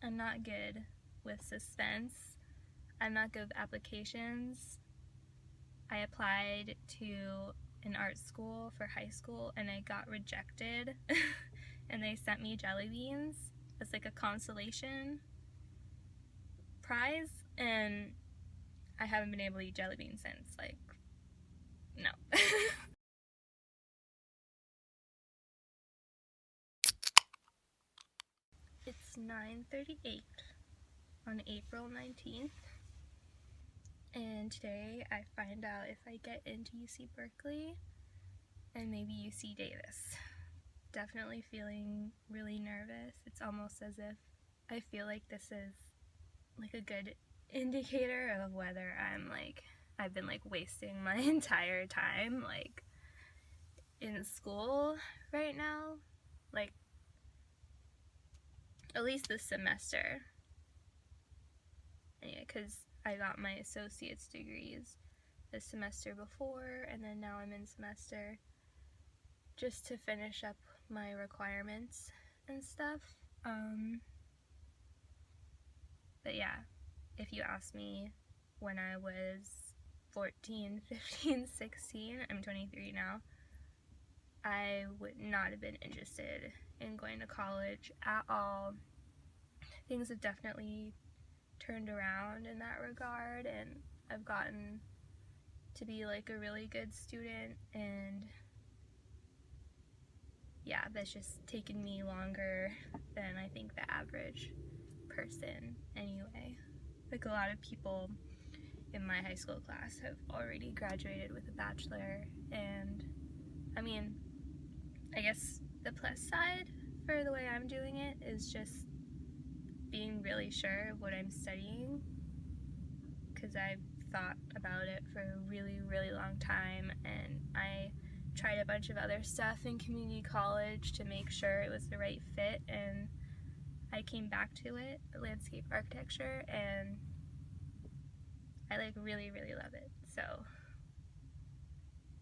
I'm not good with suspense. I'm not good with applications. I applied to an art school for high school and I got rejected and they sent me jelly beans as like a consolation prize, and I haven't been able to eat jelly beans since. Like, no. It's 9:38 on April 19th, and today I find out if I get into UC Berkeley and maybe UC Davis. Definitely feeling really nervous. It's almost as if I feel like this is like a good indicator of whether I've been like wasting my entire time like in school right now, like at least this semester. Yeah, because I got my associate's degrees the semester before, and then now I'm in semester just to finish up my requirements and stuff. But yeah, if you asked me when I was 14, 15, 16, I'm 23 now, I would not have been interested in going to college at all. Things have definitely turned around in that regard, and I've gotten to be like a really good student, and yeah, that's just taken me longer than I think the average person anyway. Like a lot of people in my high school class have already graduated with a bachelor, and I mean, I guess the plus side for the way I'm doing it is just being really sure of what I'm studying, because I've thought about it for a really, really long time, and I tried a bunch of other stuff in community college to make sure it was the right fit, and I came back to it, landscape architecture, and I like really, really love it. So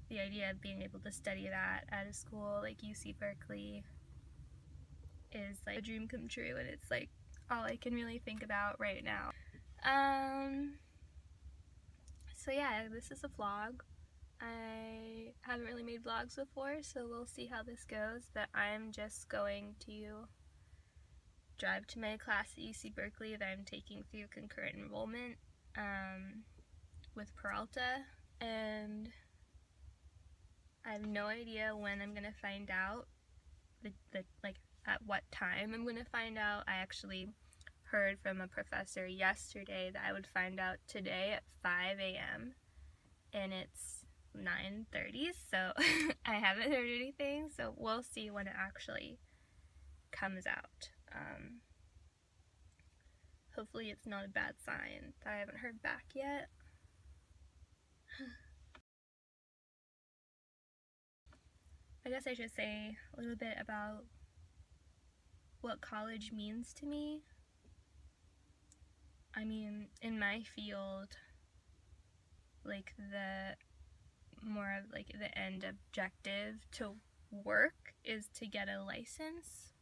the idea of being able to study that at a school like UC Berkeley is like a dream come true, and it's like all I can really think about right now. So yeah, this is a vlog. I haven't really made vlogs before, so we'll see how this goes, but I'm just going to drive to my class at UC Berkeley that I'm taking through concurrent enrollment with Peralta, and I have no idea when I'm gonna find out, like at what time I'm gonna find out. I actually heard from a professor yesterday that I would find out today at 5 a.m. and it's 9:30, so I haven't heard anything, so we'll see when it actually comes out. Hopefully it's not a bad sign that I haven't heard back yet. I guess I should say a little bit about what college means to me. I mean, in my field, like the more of like the end objective to work is to get a license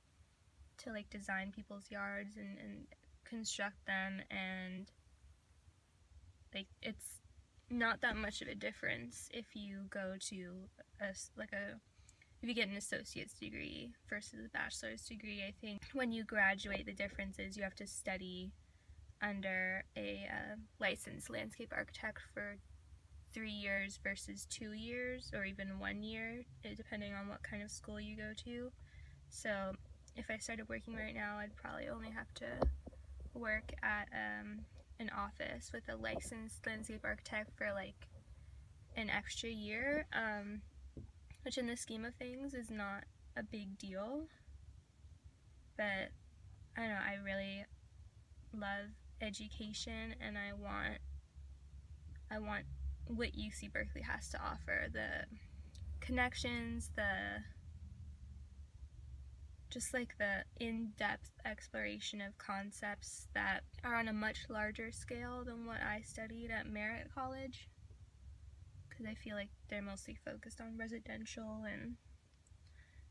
to like design people's yards and construct them, and like it's not that much of a difference if you go to if you get an associate's degree versus a bachelor's degree. I think when you graduate, the difference is you have to study under a licensed landscape architect for 3 years versus 2 years, or even 1 year, depending on what kind of school you go to. So if I started working right now, I'd probably only have to work at an office with a licensed landscape architect for like an extra year, which in the scheme of things is not a big deal. But I don't know, I really love education, and I want what UC Berkeley has to offer, the connections, just like the in-depth exploration of concepts that are on a much larger scale than what I studied at Merritt College, because I feel like they're mostly focused on residential, and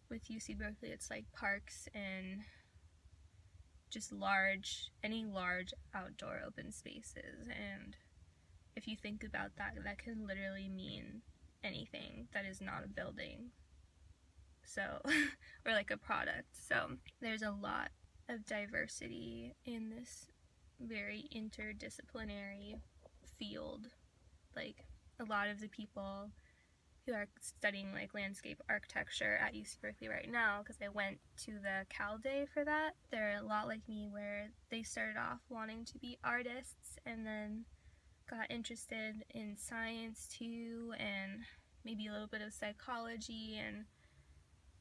with UC Berkeley it's like parks and just any large outdoor open spaces. And if you think about that, that can literally mean anything that is not a building. So, or like a product. So there's a lot of diversity in this very interdisciplinary field. Like, a lot of the people who are studying like landscape architecture at UC Berkeley right now, because I went to the Cal Day for that, they're a lot like me, where they started off wanting to be artists and then got interested in science too, and maybe a little bit of psychology, and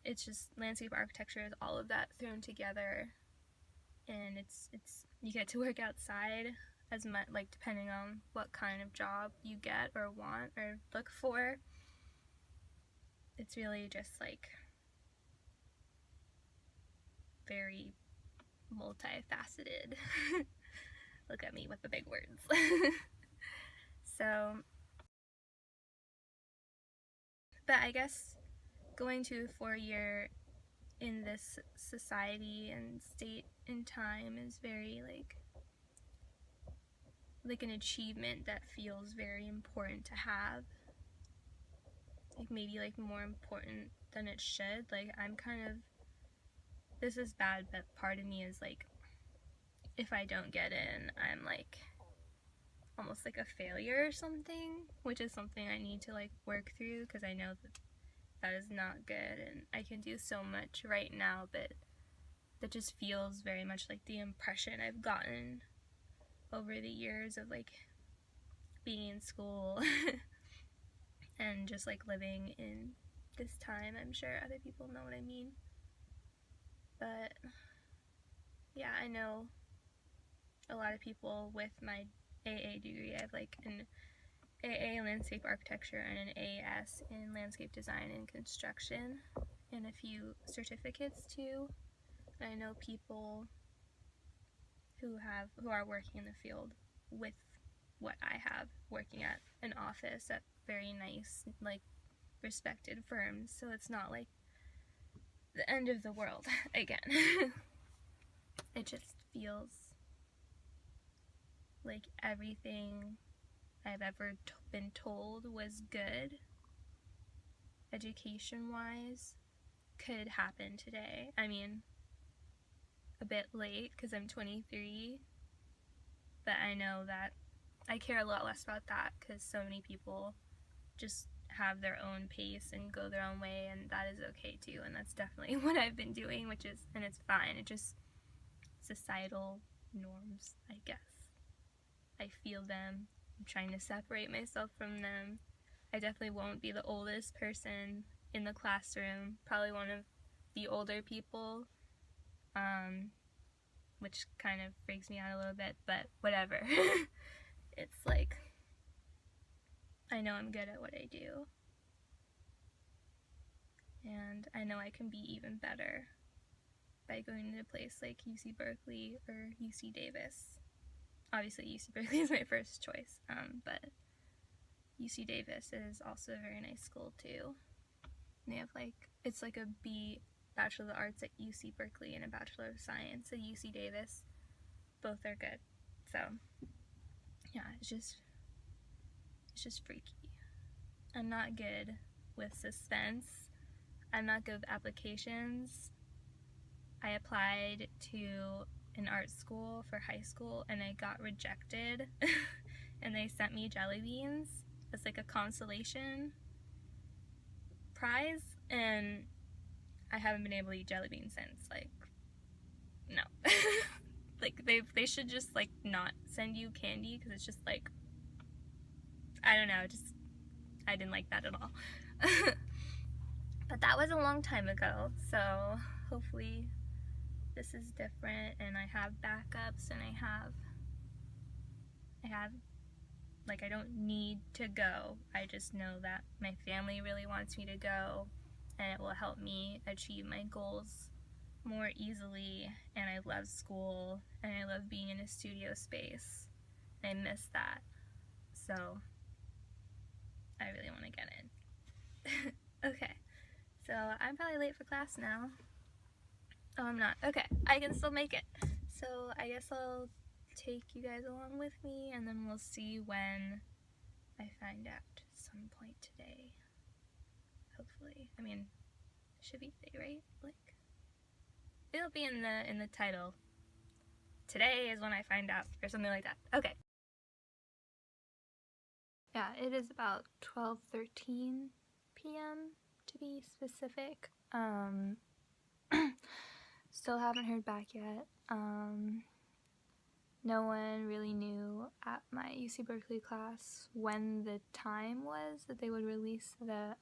it's just landscape architecture is all of that thrown together. And it's you get to work outside as much, like, depending on what kind of job you get or want or look for. It's really just like very multifaceted. Look at me with the big words. So, but I guess going to a 4-year in this society and state and time is very like an achievement that feels very important to have. Like, maybe like more important than it should. Like, I'm kind of, this is bad, but part of me is like, if I don't get in, I'm like almost like a failure or something, which is something I need to like work through, because I know that that is not good, and I can do so much right now, but that just feels very much like the impression I've gotten over the years of like being in school and just like living in this time. I'm sure other people know what I mean. But yeah, I know a lot of people with my AA degree. I have like an AA in landscape architecture and an AS in landscape design and construction, and a few certificates too. I know people who are working in the field with what I have, working at an office at very nice, like, respected firms. So it's not like the end of the world again. It just feels like everything I've ever been told was good, education-wise, could happen today. I mean, a bit late because I'm 23, but I know that I care a lot less about that because so many people just have their own pace and go their own way, and that is okay too, and that's definitely what I've been doing, and it's fine. It just, societal norms, I guess. I feel them. I'm trying to separate myself from them. I definitely won't be the oldest person in the classroom, probably one of the older people, which kind of freaks me out a little bit, but whatever. It's like, I know I'm good at what I do, and I know I can be even better by going to a place like UC Berkeley or UC Davis. Obviously UC Berkeley is my first choice, but UC Davis is also a very nice school too. They have it's like a Bachelor of Arts at UC Berkeley and a Bachelor of Science at UC Davis. Both are good. So yeah, it's just freaky. I'm not good with suspense. I'm not good with applications. I applied to an art school for high school and I got rejected and they sent me jelly beans as like a consolation prize, and I haven't been able to eat jelly beans since. Like, no. Like, they should just like not send you candy, because it's just like, I don't know, just, I didn't like that at all. But that was a long time ago, so hopefully this is different, and I have backups, and I have like, I don't need to go. I just know that my family really wants me to go, and it will help me achieve my goals more easily. And I love school, and I love being in a studio space. I miss that. So I really want to get in. Okay, so I'm probably late for class now. Oh, I'm not. Okay, I can still make it. So I guess I'll take you guys along with me, and then we'll see when I find out some point today. Hopefully. I mean, it should be today, right? Like, it'll be in the title. Today is when I find out, or something like that. Okay. Yeah, it is about 12:13 p.m. to be specific. Still haven't heard back yet. No one really knew at my UC Berkeley class when the time was that they would release the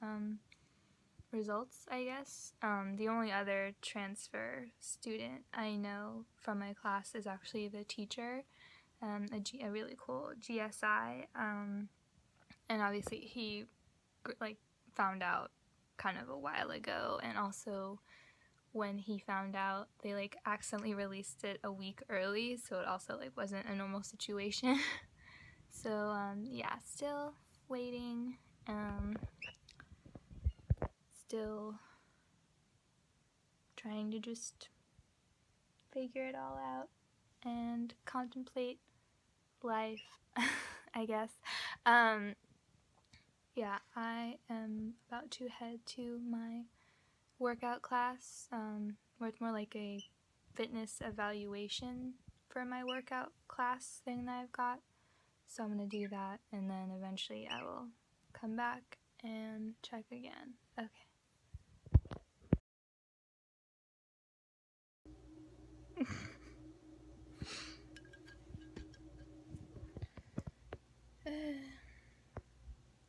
results, I guess. The only other transfer student I know from my class is actually the teacher, a really cool GSI, and obviously he like found out kind of a while ago, and also when he found out, they like accidentally released it a week early, so it also like wasn't a normal situation. So yeah, still waiting, still trying to just figure it all out and contemplate life, I guess. Yeah, I am about to head to my workout class, where it's more like a fitness evaluation for my workout class thing that I've got. So I'm going to do that, and then eventually I will come back and check again. Okay.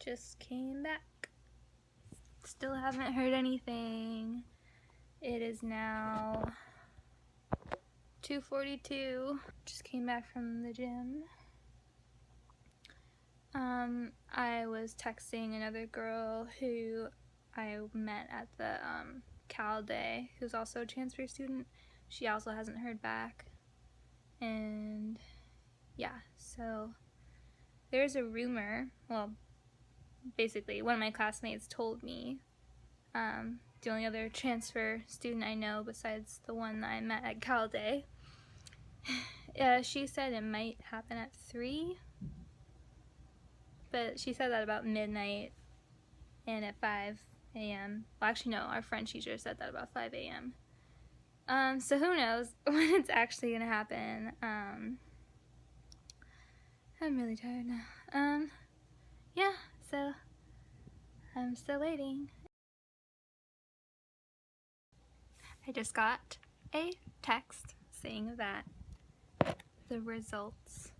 Just came back. Still haven't heard anything. It is now 2:42. Just came back from the gym. I was texting another girl who I met at the Cal Day, who's also a transfer student. She also hasn't heard back. And yeah, so there's a rumor, well, basically one of my classmates told me, the only other transfer student I know besides the one that I met at Cal Day, she said it might happen at 3, but she said that about midnight and at 5 a.m. Well, actually no, our French teacher said that about 5 a.m. So who knows when it's actually gonna happen. I'm really tired now. Yeah, so I'm still waiting. I just got a text saying that the results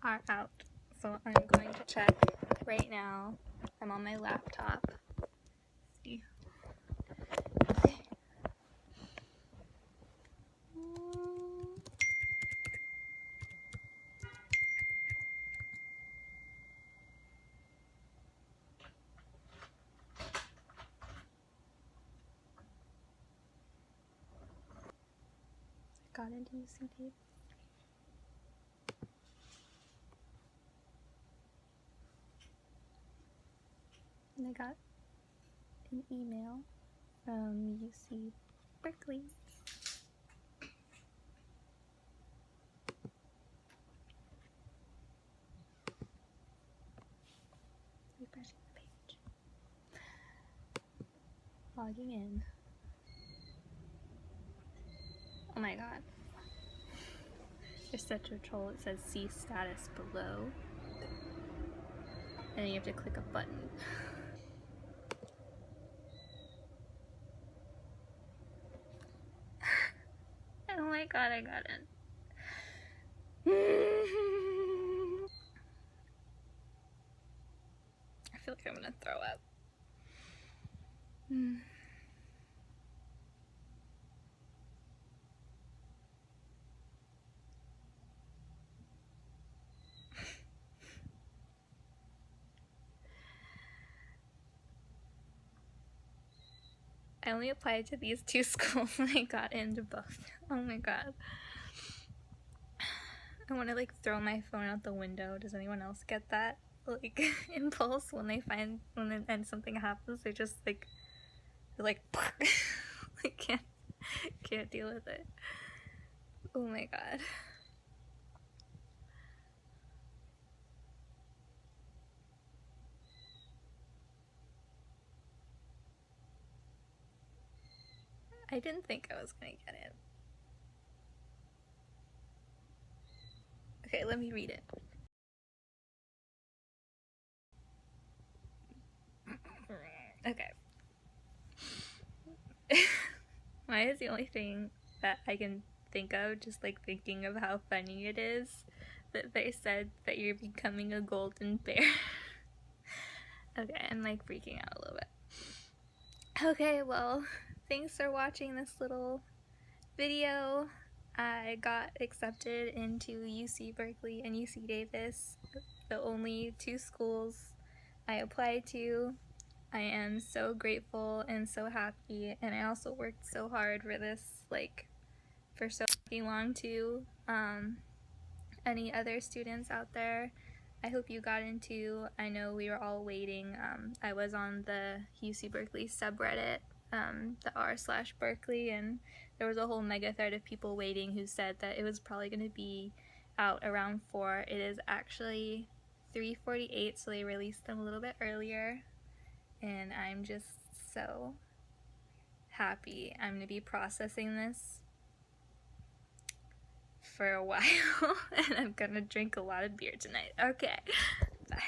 are out. So I'm going to check right now. I'm on my laptop. Let's see. Okay. Got into UCD. And I got an email from UC Berkeley. Refreshing the page. Logging in. Oh my god. There's such a troll. It says see status below. And then you have to click a button. Oh my god, I got it. I feel like I'm gonna throw up. I only applied to these 2 schools and I got into both. Oh my god. I want to like throw my phone out the window. Does anyone else get that like impulse when they find and something happens? They just like I can't deal with it. Oh my god. I didn't think I was gonna get it. Okay, let me read it. Okay. Why is the only thing that I can think of, just like thinking of how funny it is, that they said that you're becoming a golden bear? Okay, I'm like freaking out a little bit. Okay, well, thanks for watching this little video. I got accepted into UC Berkeley and UC Davis, the only two schools I applied to. I am so grateful and so happy, and I also worked so hard for this, like, for so long too. Any other students out there, I hope you got into. I know we were all waiting. I was on the UC Berkeley subreddit, the r/Berkeley, and there was a whole mega thread of people waiting who said that it was probably going to be out around 4. It is actually 3:48, so they released them a little bit earlier, and I'm just so happy. I'm going to be processing this for a while, and I'm gonna drink a lot of beer tonight. Okay, bye.